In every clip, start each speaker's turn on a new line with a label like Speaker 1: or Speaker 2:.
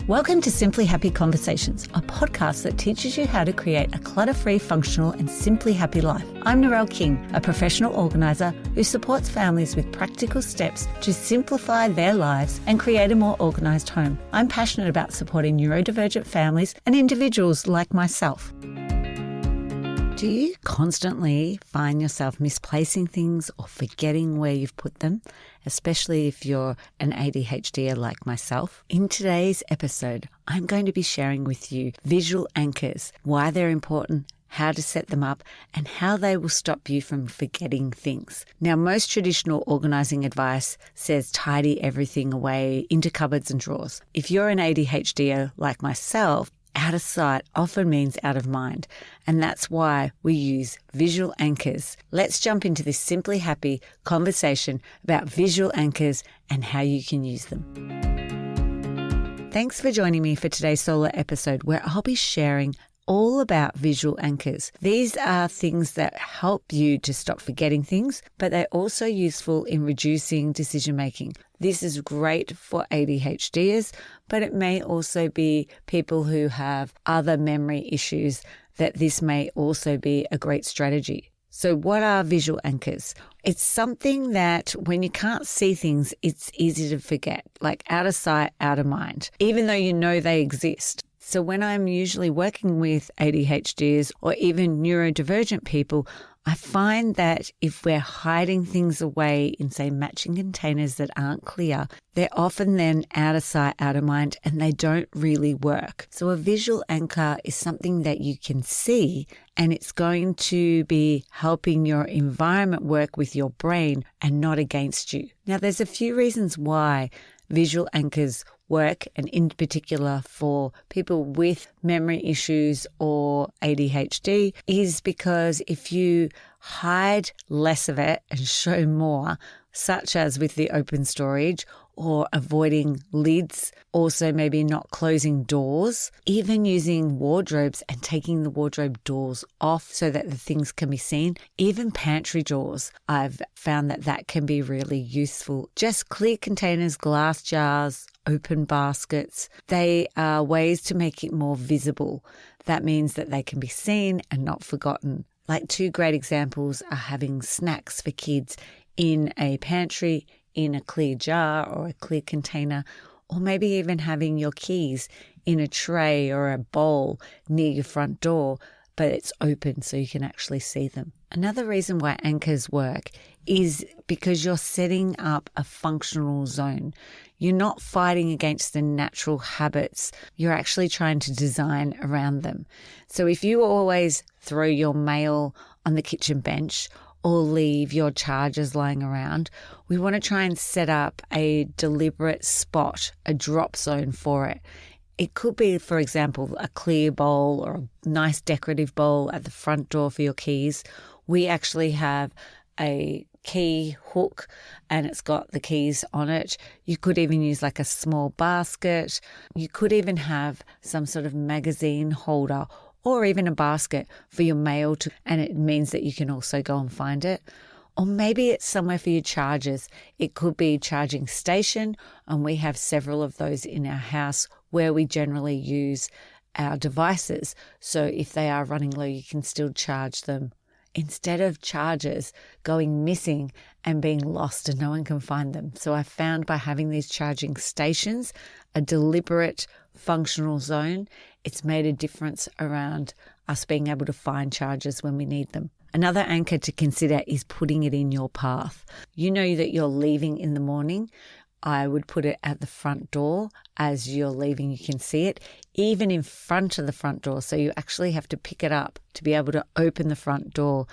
Speaker 1: Welcome to Simply Happy Conversations, a podcast that teaches you how to create a clutter-free, functional and simply happy life. I'm Narelle King, a professional organiser who supports families with practical steps to simplify their lives and create a more organised home. I'm passionate about supporting neurodivergent families and individuals like myself. Do you constantly find yourself misplacing things or forgetting where you've put them, especially if you're an ADHDer like myself? In today's episode, I'm going to be sharing with you visual anchors, why they're important, how to set them up, and how they will stop you from forgetting things. Now, most traditional organising advice says tidy everything away into cupboards and drawers. If you're an ADHDer like myself, out of sight often means out of mind, and that's why we use visual anchors. Let's jump into this Simply Happy conversation about visual anchors and how you can use them. Thanks for joining me for today's solo episode where I'll be sharing all about visual anchors. These are things that help you to stop forgetting things, but they're also useful in reducing decision making. This is great for ADHDers, but it may also be people who have other memory issues that this may also be a great strategy. So what are visual anchors? It's something that when you can't see things, it's easy to forget, like out of sight, out of mind, even though you know they exist. So when I'm usually working with ADHDs or even neurodivergent people, I find that if we're hiding things away in, say, matching containers that aren't clear, they're often then out of sight, out of mind, and they don't really work. So a visual anchor is something that you can see, and it's going to be helping your environment work with your brain and not against you. Now, there's a few reasons why visual anchors work, and in particular for people with memory issues or ADHD, is because if you hide less of it and show more, such as with the open storage or avoiding lids, also maybe not closing doors, even using wardrobes and taking the wardrobe doors off so that the things can be seen, even pantry doors, I've found that that can be really useful. Just clear containers, glass jars, open baskets, they are ways to make it more visible. That means that they can be seen and not forgotten. Like two great examples are having snacks for kids in a pantry, in a clear jar or a clear container, or maybe even having your keys in a tray or a bowl near your front door, but it's open so you can actually see them. Another reason why anchors work is because you're setting up a functional zone. You're not fighting against the natural habits. You're actually trying to design around them. So if you always throw your mail on the kitchen bench or leave your chargers lying around, we want to try and set up a deliberate spot, a drop zone for it. It could be, for example, a clear bowl or a nice decorative bowl at the front door for your keys. We actually have a key hook and it's got the keys on it. You could even use like a small basket. You could even have some sort of magazine holder or even a basket for your mail and it means that you can also go and find it. Or maybe it's somewhere for your chargers. It could be a charging station, and we have several of those in our house where we generally use our devices. So if they are running low, you can still charge them, instead of chargers going missing and being lost and no one can find them. So I found by having these charging stations, a deliberate functional zone, it's made a difference around us being able to find chargers when we need them. Another anchor to consider is putting it in your path. You know that you're leaving in the morning. I would put it at the front door. As you're leaving, you can see it, even in front of the front door. So you actually have to pick it up to be able to open the front door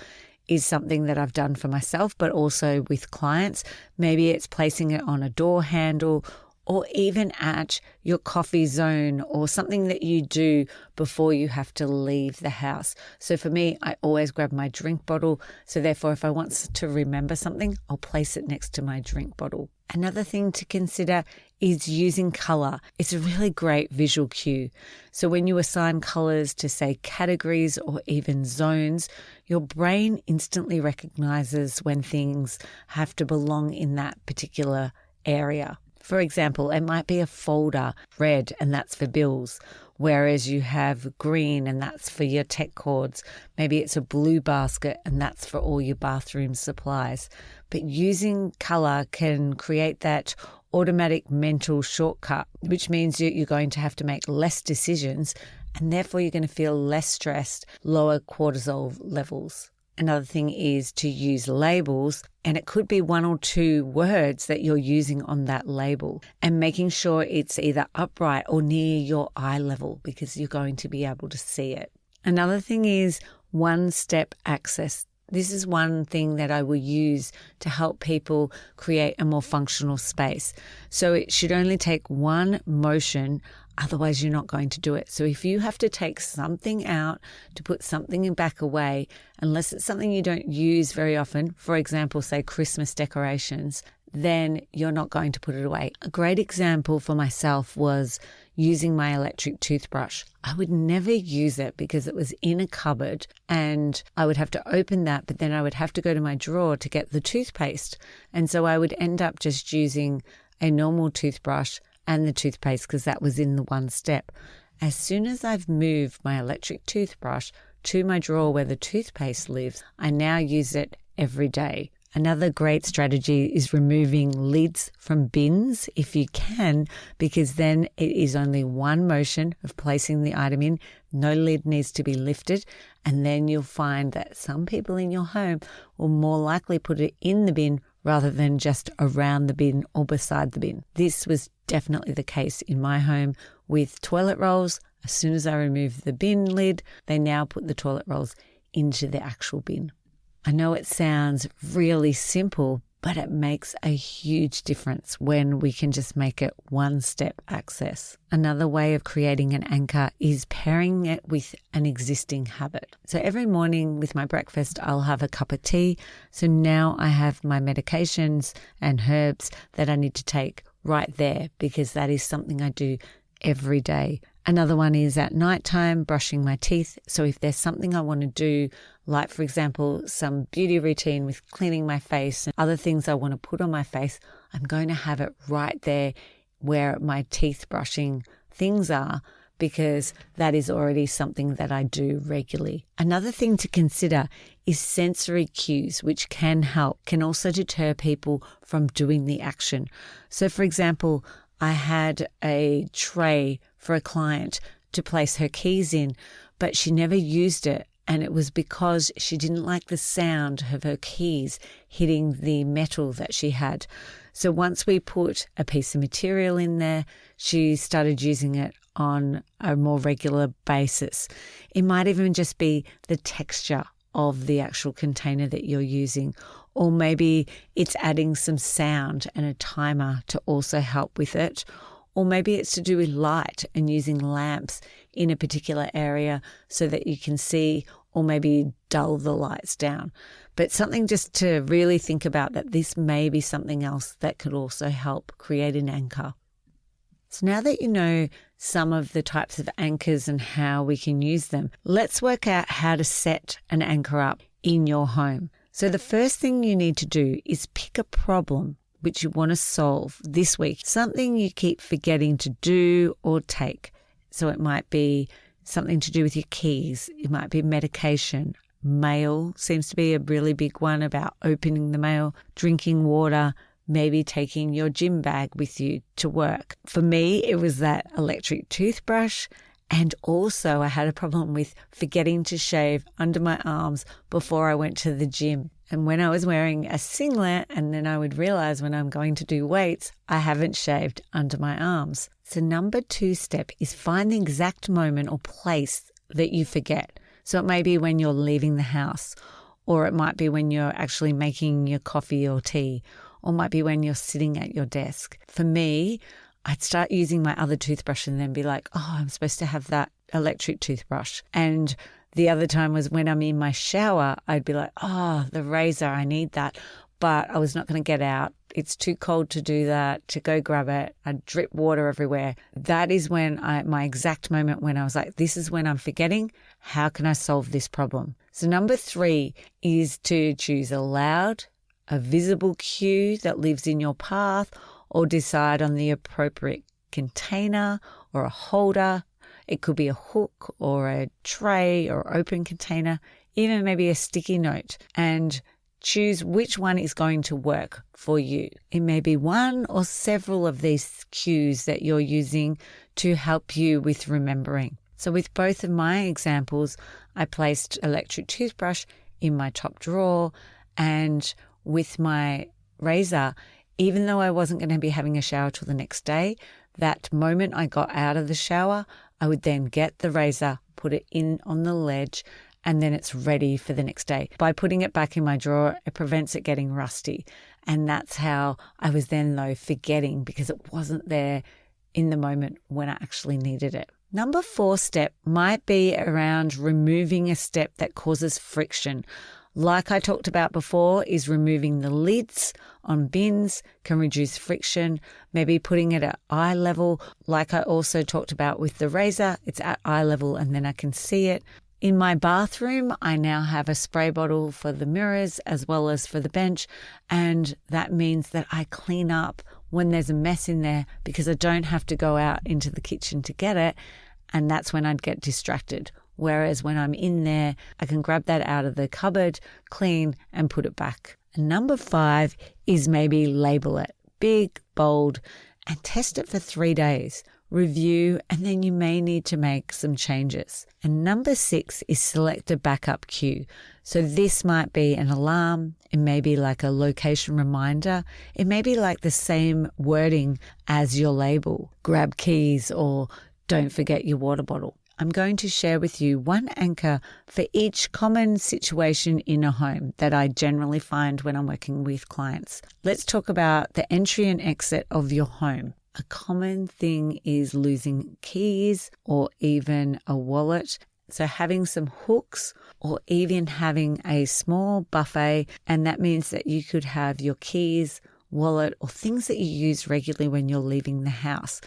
Speaker 1: is something that I've done for myself, but also with clients. Maybe it's placing it on a door handle or even at your coffee zone or something that you do before you have to leave the house. So for me, I always grab my drink bottle. So therefore, if I want to remember something, I'll place it next to my drink bottle. Another thing to consider is using colour. It's a really great visual cue. So when you assign colours to, say, categories or even zones, your brain instantly recognises when things have to belong in that particular area. For example, it might be a folder, red, and that's for bills, whereas you have green and that's for your tech cords. Maybe it's a blue basket and that's for all your bathroom supplies. But using colour can create that automatic mental shortcut, which means you're going to have to make less decisions and therefore you're going to feel less stressed, lower cortisol levels. Another thing is to use labels, and it could be 1 or 2 words that you're using on that label and making sure it's either upright or near your eye level because you're going to be able to see it. Another thing is one-step access. This is one thing that I will use to help people create a more functional space. So it should only take one motion, otherwise you're not going to do it. So if you have to take something out to put something back away, unless it's something you don't use very often, for example, say Christmas decorations, then you're not going to put it away. A great example for myself was using my electric toothbrush. I would never use it because it was in a cupboard and I would have to open that, but then I would have to go to my drawer to get the toothpaste. And so I would end up just using a normal toothbrush and the toothpaste because that was in the one step. As soon as I've moved my electric toothbrush to my drawer where the toothpaste lives, I now use it every day. Another great strategy is removing lids from bins if you can, because then it is only one motion of placing the item in. No lid needs to be lifted. And then you'll find that some people in your home will more likely put it in the bin rather than just around the bin or beside the bin. This was definitely the case in my home with toilet rolls. As soon as I remove the bin lid, they now put the toilet rolls into the actual bin. I know it sounds really simple, but it makes a huge difference when we can just make it one-step access. Another way of creating an anchor is pairing it with an existing habit. So every morning with my breakfast, I'll have a cup of tea. So now I have my medications and herbs that I need to take right there because that is something I do every day. Another one is at nighttime, brushing my teeth. So if there's something I want to do, like for example, some beauty routine with cleaning my face and other things I want to put on my face, I'm going to have it right there where my teeth brushing things are because that is already something that I do regularly. Another thing to consider is sensory cues, which can also deter people from doing the action. So for example, I had a tray for a client to place her keys in, but she never used it. And it was because she didn't like the sound of her keys hitting the metal that she had. So once we put a piece of material in there, she started using it on a more regular basis. It might even just be the texture of the actual container that you're using, or maybe it's adding some sound and a timer to also help with it. Or maybe it's to do with light and using lamps in a particular area so that you can see, or maybe dull the lights down. But something just to really think about, that this may be something else that could also help create an anchor. So now that you know some of the types of anchors and how we can use them, let's work out how to set an anchor up in your home. So the first thing you need to do is pick a problem which you want to solve this week, something you keep forgetting to do or take. So it might be something to do with your keys. It might be medication. Mail seems to be a really big one, about opening the mail, drinking water, maybe taking your gym bag with you to work. For me, it was that electric toothbrush. And also I had a problem with forgetting to shave under my arms before I went to the gym. And when I was wearing a singlet, and then I would realize when I'm going to do weights, I haven't shaved under my arms. So number 2 step is find the exact moment or place that you forget. So it may be when you're leaving the house, or it might be when you're actually making your coffee or tea, or it might be when you're sitting at your desk. For me, I'd start using my other toothbrush and then be like, oh, I'm supposed to have that electric toothbrush. And the other time was when I'm in my shower, I'd be like, oh, the razor, I need that. But I was not going to get out. It's too cold to do that, to go grab it. I'd drip water everywhere. That is when my exact moment when I was like, this is when I'm forgetting. How can I solve this problem? So number 3 is to choose a loud, a visible cue that lives in your path, or decide on the appropriate container or a holder. It could be a hook or a tray or open container, even maybe a sticky note, and choose which one is going to work for you. It may be one or several of these cues that you're using to help you with remembering. So with both of my examples, I placed electric toothbrush in my top drawer, and with my razor, even though I wasn't going to be having a shower till the next day, that moment I got out of the shower, I would then get the razor, put it in on the ledge, and then it's ready for the next day. By putting it back in my drawer, it prevents it getting rusty. And that's how I was then, though, forgetting, because it wasn't there in the moment when I actually needed it. Number 4 step might be around removing a step that causes friction. Like I talked about before, is removing the lids on bins can reduce friction. Maybe putting it at eye level, like I also talked about with the razor, it's at eye level and then I can see it. In my bathroom, I now have a spray bottle for the mirrors as well as for the bench, and that means that I clean up when there's a mess in there because I don't have to go out into the kitchen to get it, and that's when I'd get distracted. Whereas when I'm in there, I can grab that out of the cupboard, clean, and put it back. And number 5 is maybe label it big, bold, and test it for 3 days. Review, and then you may need to make some changes. And number 6 is select a backup cue. So this might be an alarm. It may be like a location reminder. It may be like the same wording as your label. Grab keys or don't forget your water bottle. I'm going to share with you one anchor for each common situation in a home that I generally find when I'm working with clients. Let's talk about the entry and exit of your home. A common thing is losing keys or even a wallet. So having some hooks or even having a small buffet, and that means that you could have your keys, wallet, or things that you use regularly when you're leaving the house.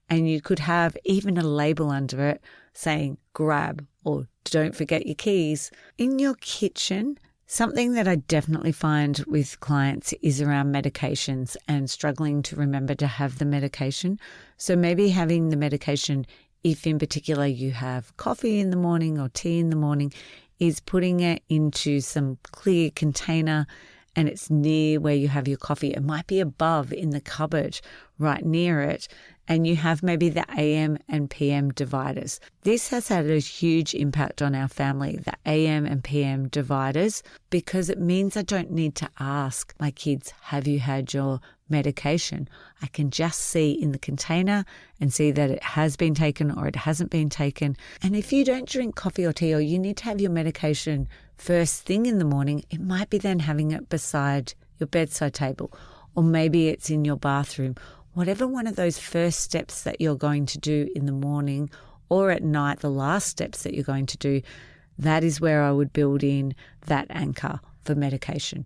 Speaker 1: And you could have even a label under it saying grab or don't forget your keys. In your kitchen, something that I definitely find with clients is around medications and struggling to remember to have the medication. So maybe having the medication, if in particular you have coffee in the morning or tea in the morning, is putting it into some clear container and it's near where you have your coffee. It might be above in the cupboard right near it. And you have maybe the AM and PM dividers. This has had a huge impact on our family, the AM and PM dividers, because it means I don't need to ask my kids, have you had your medication? I can just see in the container and see that it has been taken or it hasn't been taken. And if you don't drink coffee or tea or you need to have your medication first thing in the morning, it might be then having it beside your bedside table, or maybe it's in your bathroom. Whatever one of those first steps that you're going to do in the morning or at night, the last steps that you're going to do, that is where I would build in that anchor for medication.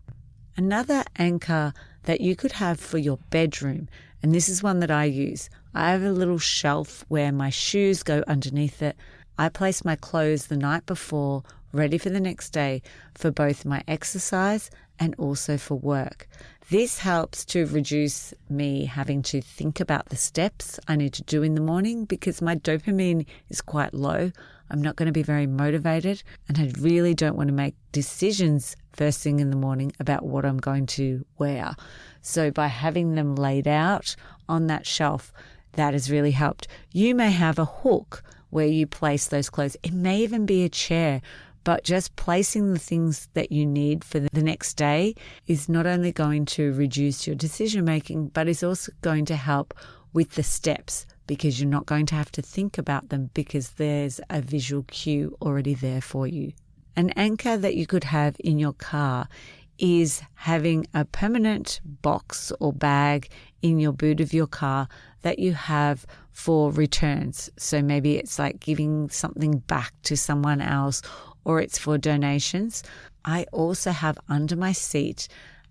Speaker 1: Another anchor that you could have for your bedroom, and this is one that I use. I have a little shelf where my shoes go underneath it. I place my clothes the night before, ready for the next day for both my exercise and also for work. This helps to reduce me having to think about the steps I need to do in the morning because my dopamine is quite low. I'm not going to be very motivated and I really don't want to make decisions first thing in the morning about what I'm going to wear. So by having them laid out on that shelf, that has really helped. You may have a hook where you place those clothes. It may even be a chair, but just placing the things that you need for the next day is not only going to reduce your decision making, but is also going to help with the steps because you're not going to have to think about them because there's a visual cue already there for you. An anchor that you could have in your car is having a permanent box or bag in your boot of your car that you have for returns. So maybe it's like giving something back to someone else or it's for donations. I also have under my seat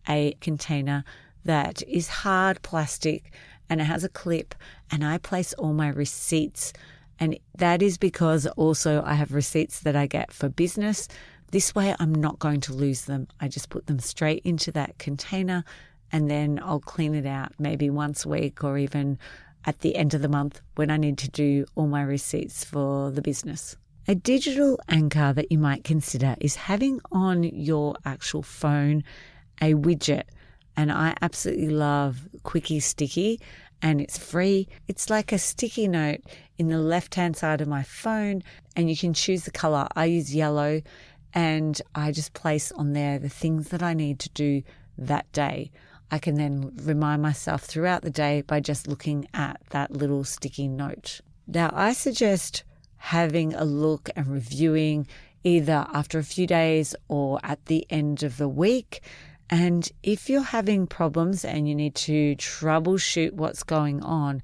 Speaker 1: a container that is hard plastic and it has a clip and I place all my receipts. And that is because also I have receipts that I get for business. This way I'm not going to lose them. I just put them straight into that container and then I'll clean it out maybe once a week or even at the end of the month when I need to do all my receipts for the business. A digital anchor that you might consider is having on your actual phone a widget. And I absolutely love Quickie Sticky, and it's free. It's like a sticky note in the left-hand side of my phone, and you can choose the color. I use yellow, and I just place on there the things that I need to do that day. I can then remind myself throughout the day by just looking at that little sticky note. Now, I suggest having a look and reviewing either after a few days or at the end of the week. And if you're having problems and you need to troubleshoot what's going on,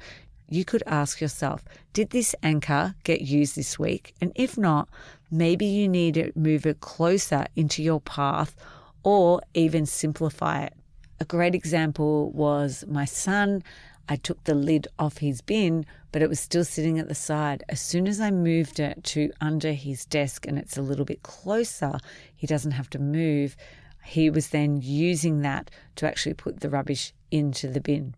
Speaker 1: you could ask yourself, did this anchor get used this week? And if not, maybe you need to move it closer into your path or even simplify it. A great example was my son. I took the lid off his bin, but it was still sitting at the side. As soon as I moved it to under his desk and it's a little bit closer, he doesn't have to move. He was then using that to actually put the rubbish into the bin.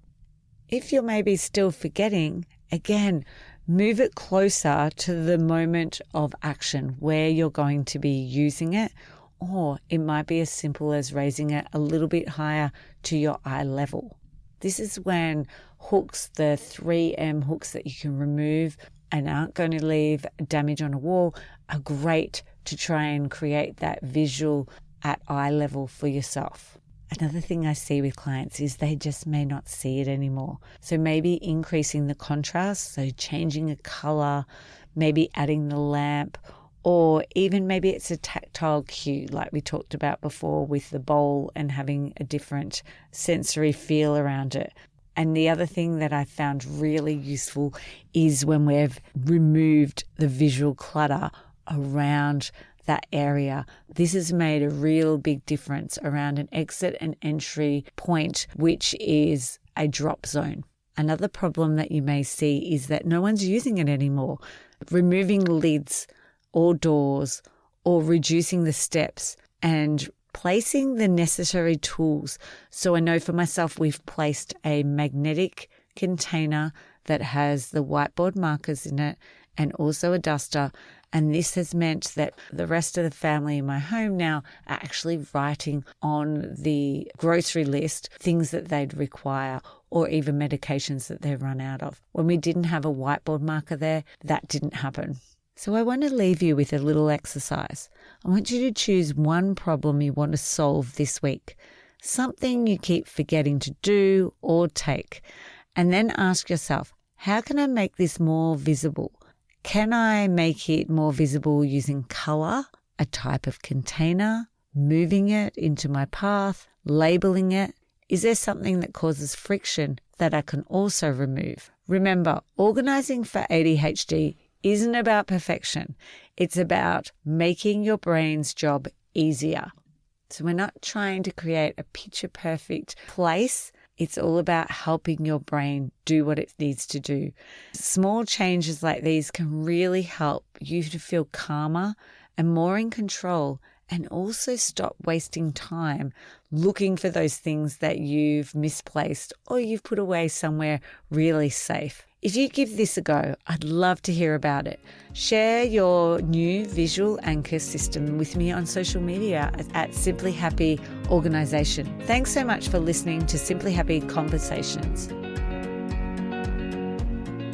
Speaker 1: If you're maybe still forgetting, again, move it closer to the moment of action where you're going to be using it, or it might be as simple as raising it a little bit higher to your eye level. This is when hooks, the 3M hooks that you can remove and aren't going to leave damage on a wall, are great to try and create that visual at eye level for yourself. Another thing I see with clients is they just may not see it anymore. So maybe increasing the contrast, so changing a color, maybe adding the lamp, or even maybe it's a tactile cue like we talked about before with the bowl and having a different sensory feel around it. And the other thing that I found really useful is when we've removed the visual clutter around that area. This has made a real big difference around an exit and entry point, which is a drop zone. Another problem that you may see is that no one's using it anymore. Removing lids or doors or reducing the steps and placing the necessary tools. So I know for myself, we've placed a magnetic container that has the whiteboard markers in it and also a duster. And this has meant that the rest of the family in my home now are actually writing on the grocery list things that they'd require or even medications that they've run out of. When we didn't have a whiteboard marker there, that didn't happen. So I want to leave you with a little exercise. I want you to choose one problem you want to solve this week, something you keep forgetting to do or take, and then ask yourself, how can I make this more visible? Can I make it more visible using color, a type of container, moving it into my path, labeling it? Is there something that causes friction that I can also remove? Remember, organizing for ADHD isn't about perfection. It's about making your brain's job easier. So we're not trying to create a picture perfect place. It's all about helping your brain do what it needs to do. Small changes like these can really help you to feel calmer and more in control, and also stop wasting time looking for those things that you've misplaced or you've put away somewhere really safe. If you give this a go, I'd love to hear about it. Share your new visual anchor system with me on social media at Simply Happy Organisation. Thanks so much for listening to Simply Happy Conversations.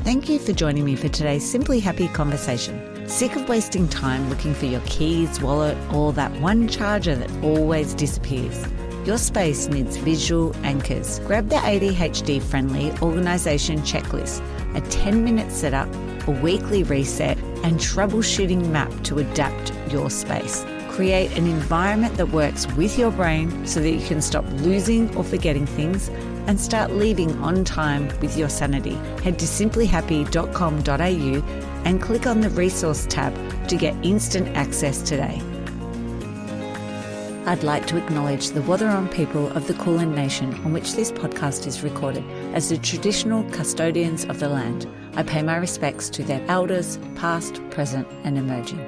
Speaker 1: Thank you for joining me for today's Simply Happy Conversation. Sick of wasting time looking for your keys, wallet, or that one charger that always disappears? Your space needs visual anchors. Grab the ADHD-friendly organisation checklist, a 10-minute setup, a weekly reset, and troubleshooting map to adapt your space. Create an environment that works with your brain so that you can stop losing or forgetting things and start leading on time with your sanity. Head to simplyhappy.com.au and click on the resource tab to get instant access today. I'd like to acknowledge the Wathaurong people of the Kulin Nation on which this podcast is recorded as the traditional custodians of the land. I pay my respects to their elders, past, present and emerging.